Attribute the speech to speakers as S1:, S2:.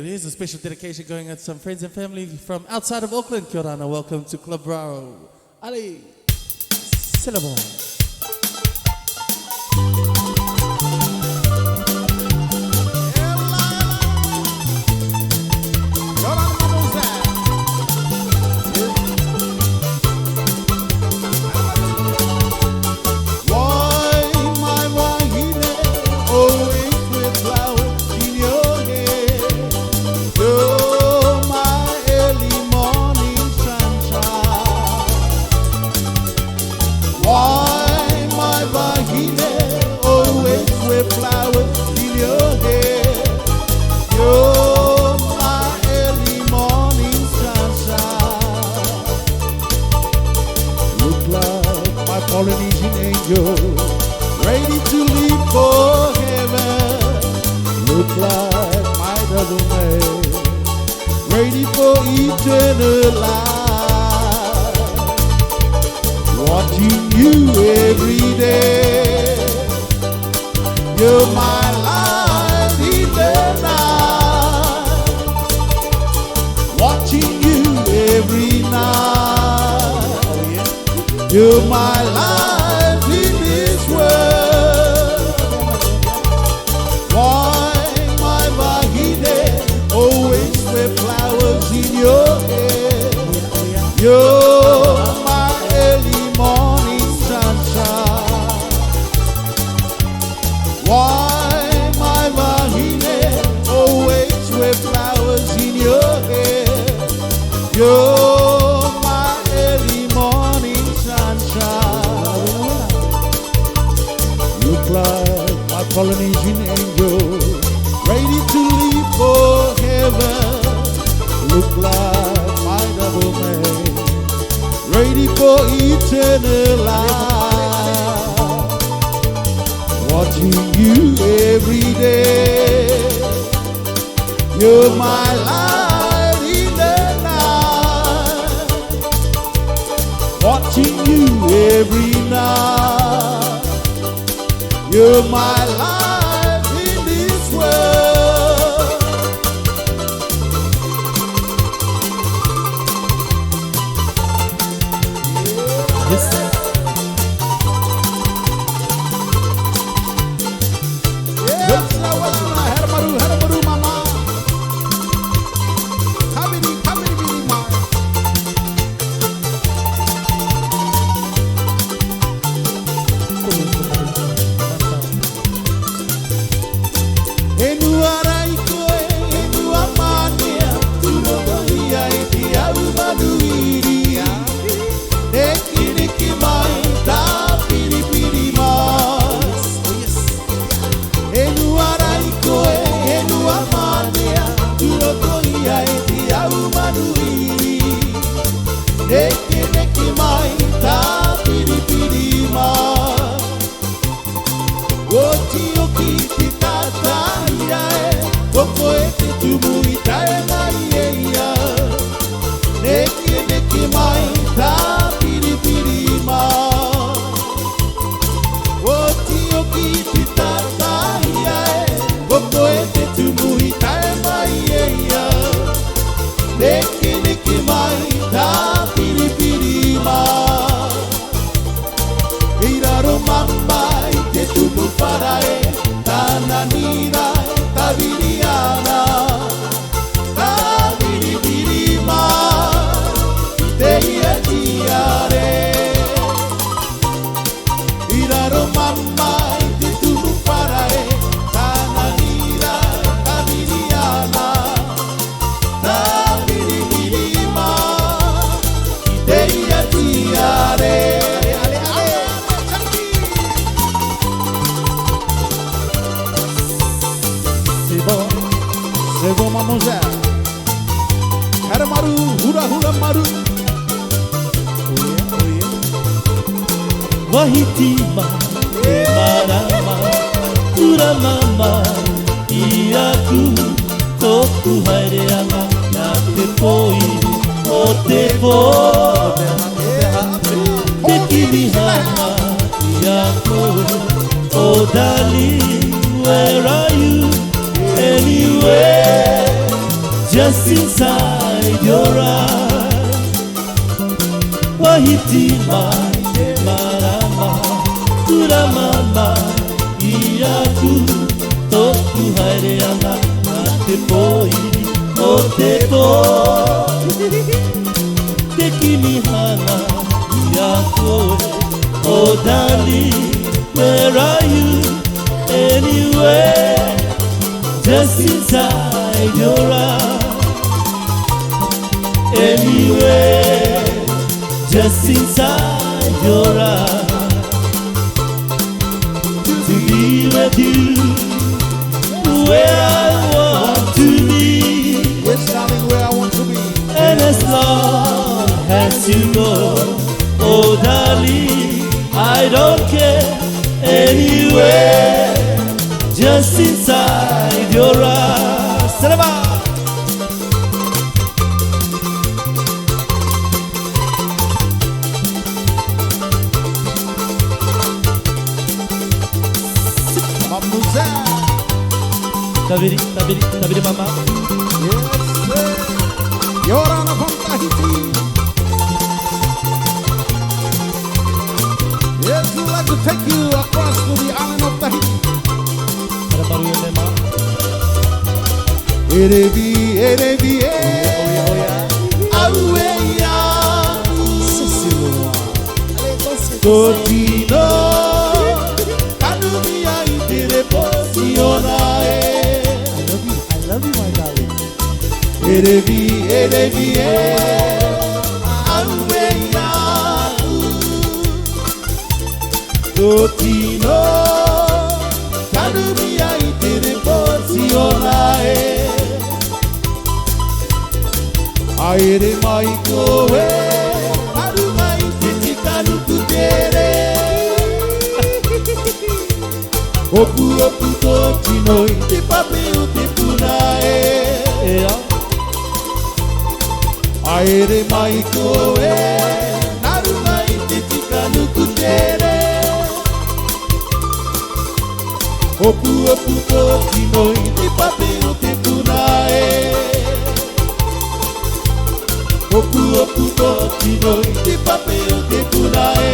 S1: Here's a special dedication going out to some friends and family from outside of Auckland. Kia ora, welcome to Club Bravo. Ali, Syllable.
S2: Polynesian angel, ready to leave for heaven. Look like my double man, ready for eternal life. Watching you every day, you're my life in the night. Watching you every night, you're my life in this world. Why my vagina always wear flowers in your hair? You're my early morning sunshine. Why my vagina always wear flowers in your hair? You're my early morning sunshine. Look like my Polynesian angel, ready to leave for heaven. Look like my double man, ready for eternal life. Watching you every day, you're my light in the night. Watching you every night, you're my life in this world.
S1: Yes.
S2: Yes, Haramaru mama. Kabiri bini ma. Sebo mademoiselle, Haramaru, hura maru.
S3: Wahitima, Marama, Uramama, Iraku, Koku Haireanga, Nate Poi, Otepo, Tekimihama, Iyako, Oh darling, where are you? Anywhere just inside your eyes. Wahiti mai te marama, turamama, iaku, toku haere ana, na te poi, o te po. Te kimihana, iakoe, oh darling, where are you? Anywhere, just inside your eyes. Anywhere, just inside your eyes. To be with you, where I want to be.
S2: Yes, darling, where I want to be.
S3: And as long as you go, oh darling, I don't care. Anywhere, just inside your eyes. Cinema.
S2: Mademoiselle.
S3: Tabiri mama.
S2: Yes, sir. Yorana from Tahiti. Yes, we'd like to take you across to the island of Tahiti.
S3: Ada baru yang tema.
S2: Erevi, aue ya. Totino, kanumia itere posionae. I love you, my darling. Erevi, aue ya. Totino, kanumia itere posionae. Aere mai koe, aru mai te kanuku tere. Opu totino i te pape o te punae. Aere mai koe, aru mai te kanuku tere. Opu totino i te pape o te punae. Opu totino i te pape o te punae.